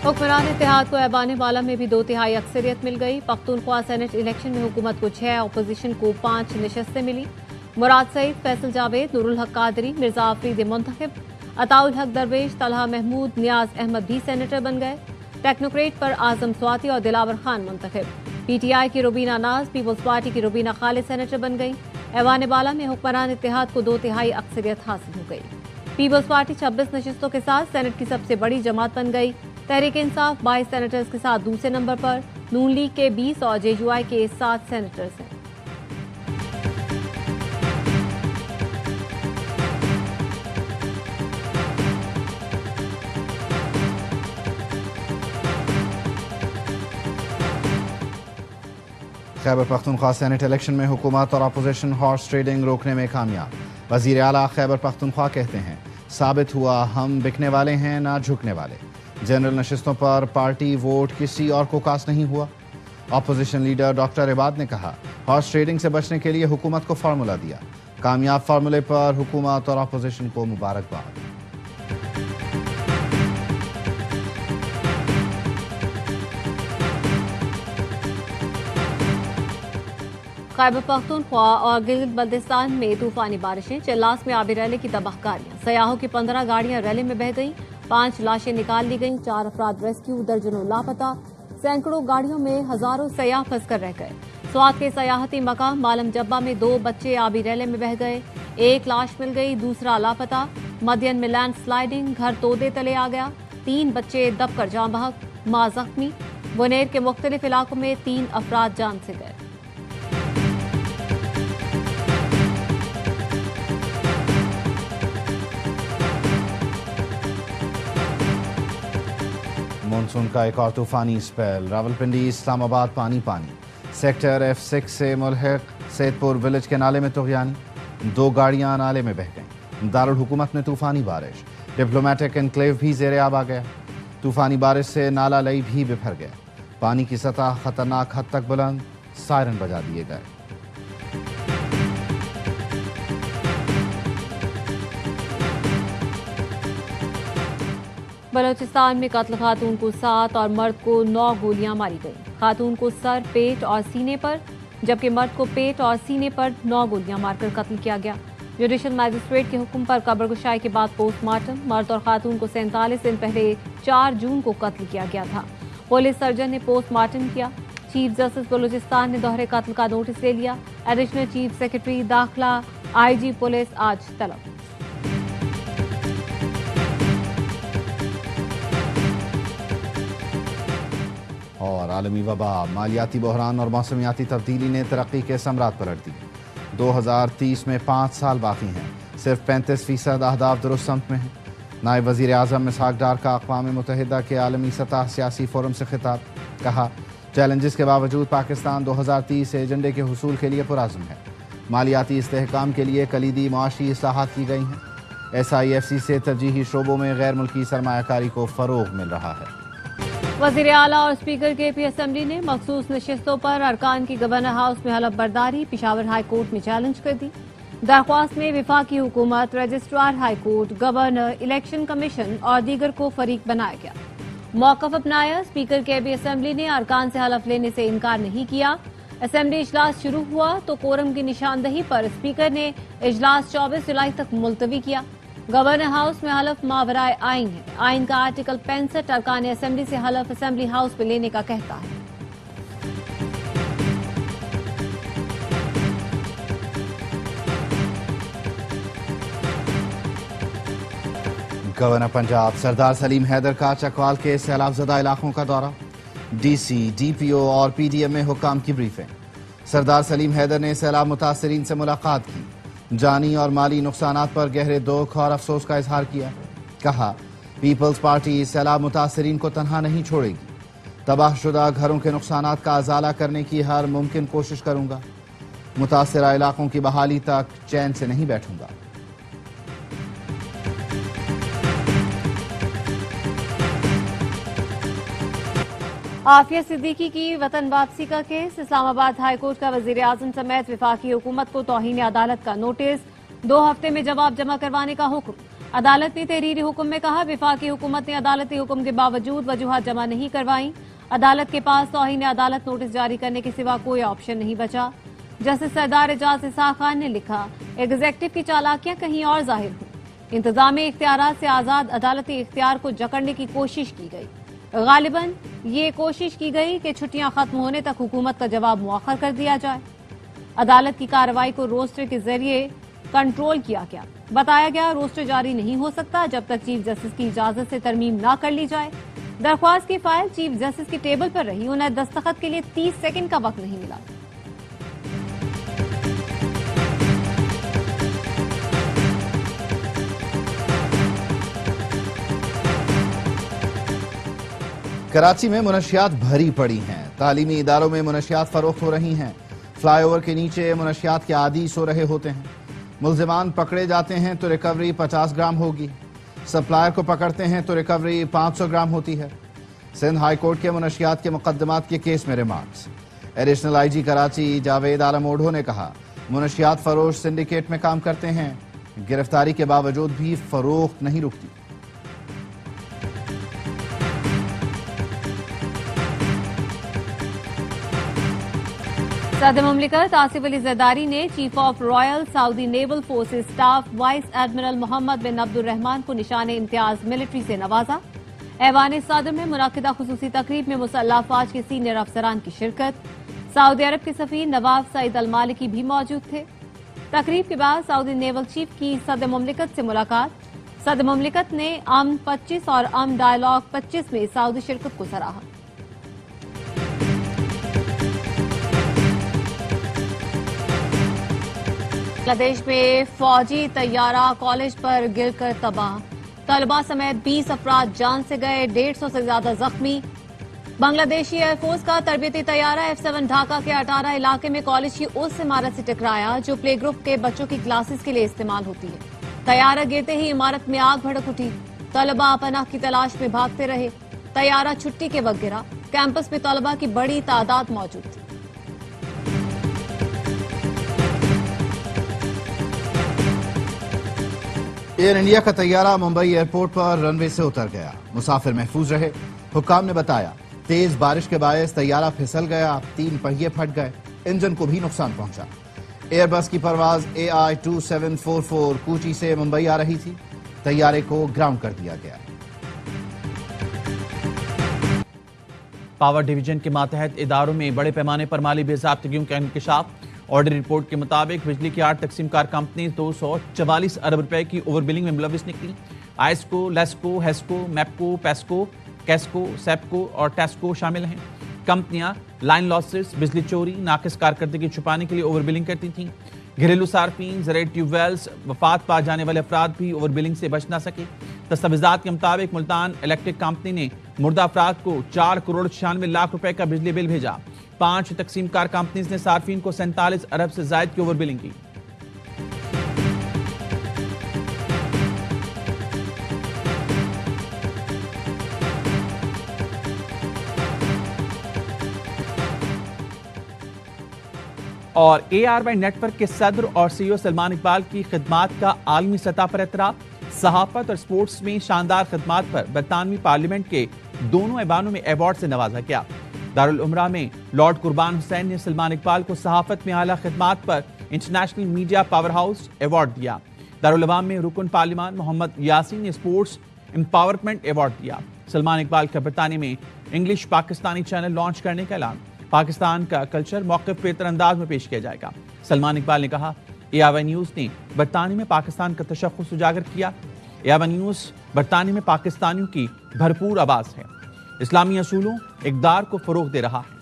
हुक्मरान इत्तेहाद को ऐवान वाला में भी 2/3 अक्सरियत मिल गई। पख्तूनख्वा सेनेट इलेक्शन में हुकूमत को 6, अपोजिशन को 5 नशस्तें मिली। मुराद सईद, फैसल जावेद, नूरुल हक कादरी, मिर्जा आफरीदी मुंतखब, अताउल हक दरवेश, तलहा महमूद, नियाज अहमद भी सेनेटर बन गए। टेक्नोक्रेट पर आजम स्वाति और दिलावर खान मुंतखब। PTI की रुबीना नाज, पीपल्स पार्टी की रुबीना खालिद सेनेटर बन गई। ऐवान वाला में हुक्मरान इत्तेहाद को 2/3 अक्सरियत हासिल हो गई। पीपल्स पार्टी 26 नशस्तों के साथ सेनेट की सबसे बड़ी जमात बन गई। तहरीक इंसाफ 22 सेनेटर्स के साथ दूसरे नंबर पर, नून लीग के 20 और JUI के 7 सेनेटर्स हैं। खैबर पख्तूनख्वा सेनेट इलेक्शन में हुकूमत और अपोजिशन हॉर्स ट्रेडिंग रोकने में कामयाब। वजीर आला खैबर पख्तूनख्वा कहते हैं, साबित हुआ हम बिकने वाले हैं ना झुकने वाले। जनरल नशिस्तों पर पार्टी वोट किसी और को कास्ट नहीं हुआ। अपोजिशन लीडर डॉक्टर इबाद ने कहा, हॉर्स ट्रेडिंग से बचने के लिए हुकूमत को फार्मूला दिया। कामयाब फार्मूले पर हुकूमत और अपोजिशन को मुबारकबाद। खैबर पख्तूनख्वा और गिलगित बल्तिस्तान में तूफानी बारिशें, चल्लास में आबी रैली की तबाहकारियां। सयाहों की 15 गाड़ियां रैली में बह गईं, 5 लाशें निकाल ली गईं, 4 अफराद रेस्क्यू, दर्जनों लापता। सैकड़ों गाड़ियों में हजारों सयाह फंस कर रह गए। स्वात के सयाहती मकाम मालम जब्बा में 2 बच्चे आबी रैली में बह गए, 1 लाश मिल गई, दूसरा लापता। मदियन में लैंड स्लाइडिंग, घर तोदे तले आ गया, 3 बच्चे दबकर जान बहक, मां जख्मी। बुनेर के मुख्तलिफ इलाकों में 3 अफराद जान से गए। मानसून का एक और तूफानी स्पेल। रावलपिंडी इस्लामाबाद पानी पानी। सेक्टर F6 से मुल्हिक सैदपुर विलेज के नाले में तुगयानी, 2 गाड़ियां नाले में बह गईं। दारुल हुकूमत में तूफानी बारिश, डिप्लोमेटिक एनक्लेव भी ज़ेरे आब आ गया। तूफानी बारिश से नाला लई भी बिफर गया, पानी की सतह खतरनाक हद तक बुलंद, सायरन बजा दिए गए। बलोचिस्तान में कत्ल, खातून को 7 और मर्द को 9 गोलियां मारी गईं। खातून को सर, पेट और सीने पर, जबकि मर्द को पेट और सीने पर 9 गोलियां मारकर कत्ल किया गया। जुडिशल मैजिस्ट्रेट के हुक्म पर कब्रगुशाई के बाद पोस्टमार्टम। मर्द और खातून को 47 दिन पहले 4 जून को कत्ल किया गया था। पुलिस सर्जन ने पोस्टमार्टम किया। चीफ जस्टिस बलोचिस्तान ने दोहरे कत्ल का नोटिस ले लिया। एडिशनल चीफ सेक्रेटरी दाखिला, IG पुलिस आज तलब। और आलमी वबा, मालियाती बहरान और मौसमियाती तब्दीली ने तरक्की के समरात पलट दी। 2030 में 5 साल बाकी हैं, सिर्फ 35% अहदाफ दुरुस्त समत में हैं। नायब वज़ीर आज़म इसहाक डार का अक़वाम मुत्तहिदा के आलमी सतह सियासी फोरम से खिताब। कहा, चैलेंजेस के बावजूद पाकिस्तान 2030 एजेंडे के हुसूल के लिए पुरअज़्म है। मालियाती इस्तेहकाम के लिए कलीदी मुआशी इस्लाहात की गई हैं। SIFC से तरजीही शोबों में गैर मुल्की सरमायाकारी को फ़रोग़ मिल रहा है। वज़ीर आला और स्पीकर KP असेंबली ने मखसूस नशिस्तों पर अरकान की गवर्नर हाउस में हलफ बर्दारी पिशावर हाई कोर्ट में चैलेंज कर दी। दरख्वास्त में विफाकी हुकूमत, registrar high court, governor, election commission और दीगर को फरीक बनाया गया। मौक़िफ़ अपनाया। स्पीकर KP असेंबली ने अरकान से हलफ लेने से इनकार नहीं किया। असेंबली इजलास शुरू हुआ तो कोरम की निशानदही पर स्पीकर ने इजलास 24 जुलाई तक मुलतवी किया। गवर्नर हाउस में हलफ मावराए आइन है। आइन का आर्टिकल 65 अरकान असेंबली से हलफ असेंबली हाउस में लेने का कहता है। गवर्नर पंजाब सरदार सलीम हैदर का चकवाल के सैलाबजदा इलाकों का दौरा। DC, DPO और PDM में हुक्काम की ब्रीफिंग। सरदार सलीम हैदर ने सैलाब मुतासरीन से मुलाकात की, जानी और माली नुकसानात पर गहरे दुख और अफसोस का इजहार किया। कहा, पीपल्स पार्टी सैलाब मुतासरीन को तनहा नहीं छोड़ेगी। तबाहशुदा घरों के नुकसानात का अजाला करने की हर मुमकिन कोशिश करूंगा। मुतासरा इलाकों की बहाली तक चैन से नहीं बैठूंगा। आफिया सिद्दीकी की वतन वापसी का केस। इस्लामाबाद हाई कोर्ट का वजीर आजम समेत विफाकी हुकूमत को तौहीन अदालत का नोटिस। 2 हफ्ते में जवाब जमा करवाने का हुक्म। अदालत ने तहरीरी हुक्म में कहा, विफाकी हुकूमत ने अदालती हुक्म के बावजूद वजूहत जमा नहीं करवाई। अदालत के पास तौहीन अदालत नोटिस जारी करने के सिवा कोई ऑप्शन नहीं बचा। जस्टिस सरदार एजाज इसाक खान ने लिखा, एग्जेक्टिव की चालाकियां कहीं और जाहिर हुई। इंतजामी इख्तियारात से आजाद अदालती इख्तियार को जकड़ने की कोशिश की गई। गालिबन ये कोशिश की गई कि छुट्टियां खत्म होने तक हुकूमत का जवाब मुअख्खर कर दिया जाए। अदालत की कार्रवाई को रोस्टर के जरिए कंट्रोल किया गया। बताया गया, रोस्टर जारी नहीं हो सकता जब तक चीफ जस्टिस की इजाजत से तरमीम न कर ली जाए। दरख्वास्त की फाइल चीफ जस्टिस की टेबल पर रही, उन्हें दस्तखत के लिए 30 सेकंड का वक्त नहीं मिला। कराची में मुनशियात भरी पड़ी हैं। तालीमी इदारों में मुनशियात फरोख्त हो रही हैं। फ्लाईओवर के नीचे मुनशियात के आदी सो रहे होते हैं। मुल्जिमान पकड़े जाते हैं तो रिकवरी 50 ग्राम होगी। सप्लायर को पकड़ते हैं तो रिकवरी 500 ग्राम होती है। सिंध हाई कोर्ट के मुनशियात के मुकदमात के केस में remarks. Additional IG Karachi Javed Alam Odho ने कहा, मुनशियात फरोश सिंडिकेट में काम करते हैं। गिरफ्तारी के बावजूद भी फरोख्त नहीं रुकती। सदर मुमलिकत आसिफ अली जरदारी ने chief of royal Saudi naval forces staff vice admiral Mohammed bin Abdurrahman को निशान इम्तियाज मिलिट्री से नवाजा। ऐवान सदर में मुनक्किदा खुसूसी तकरीब में मुसल्लह अफवाज के सीनियर अफसरान की शिरकत। सऊदी अरब के सफीर नवाब सईद अल मालिकी भी मौजूद थे। तकरीब के बाद सऊदी नेवल चीफ की सदर मुमलिकत से मुलाकात। सदर मुमलिकत ने अमन 25 और अमन डायलॉग 25 में सऊदी शिरकत को सराहा। बांग्लादेश में फौजी तैयारा कॉलेज पर गिरकर तबाह। तलबा समेत 20 अफराद जान से गए, 150 से ज्यादा जख्मी। बांग्लादेशी एयरफोर्स का तरबियती तैयारा F-7 ढाका के अटारा इलाके में कॉलेज की उस इमारत से टकराया जो प्ले ग्रुप के बच्चों की क्लासेस के लिए इस्तेमाल होती है। तैयारा गिरते ही इमारत में आग भड़क उठी। तलबा पनाह की तलाश में भागते रहे। तैयारा छुट्टी के वक्त गिरा। कैंपस में तलबा की बड़ी तादाद मौजूद थी। एयर इंडिया का तैयारा मुंबई एयरपोर्ट पर रनवे से उतर गया। मुसाफिर महफूज रहे। हुक्काम ने बताया, तेज बारिश के बायस तैयारा फिसल गया, 3 पहिए फट गए, इंजन को भी नुकसान पहुंचा। एयरबस की परवाज AI-2744 कोची से मुंबई आ रही थी। तैयारे को ग्राउंड कर दिया गया। पावर डिवीजन के मातहत इदारों में बड़े पैमाने पर माली बेज़ाब्तगियों का इंकशाफ। ऑडिट रिपोर्ट के मुताबिक बिजली की 8 तकसीम कार कंपनी 244 अरब रुपए की ओवर बिलिंग में मुलविस निकली। आइस्को, लेस्को, हेस्को, मैपको, पेस्को, कैस्को, सेप्को और टेस्को शामिल हैं। कंपनियां लाइन लॉसेस, बिजली चोरी, नाकिस कारकर्दगी छुपाने के लिए ओवर बिलिंग करती थीं। घरेलू सार्फिन, ज़राई ट्यूबवेल्स, वफात पा जाने वाले अफराद भी ओवर बिलिंग से बच ना सके। दस्तावेजात के मुताबिक मुल्तान इलेक्ट्रिक कंपनी ने मुर्दा अफराद को 4 करोड़ 96 लाख रुपए का बिजली बिल भेजा। 5 तकसीम कार कंपनीज ने सार्फिन को 47 अरब से जायद की ओवर बिलिंग की। और ARY नेटवर्क के सदर और CEO सलमान इकबाल की खिदमात का आलमी सतह पर एतराफ। सहाफत और स्पोर्ट्स में शानदार खिदमात पर बरतानवी पार्लियामेंट के दोनों ऐवानों में अवार्ड से नवाजा गया। दारुल उमरा में लॉर्ड कुर्बान हुसैन ने सलमान इकबाल को सहाफत में आला खिदमात पर international media power house award दिया। दारुल अवाम में रुकन पार्लियामान मोहम्मद यासीन ने स्पोर्ट्स एम्पावरमेंट अवार्ड दिया। सलमान इकबाल का बरतानिया में इंग्लिश पाकिस्तानी चैनल लॉन्च करने का ऐलान। पाकिस्तान का कल्चर मौक़िफ़ बेहतर अंदाज में पेश किया जाएगा। सलमान इकबाल ने कहा, ARY न्यूज़ ने बरतानिया में पाकिस्तान का तशख़्ख़ुस उजागर किया। ARY न्यूज़ बरतानिया में पाकिस्तानियों की भरपूर आवाज़ है। इस्लामी असूलों इक़दार को फ़रोग़ दे रहा है।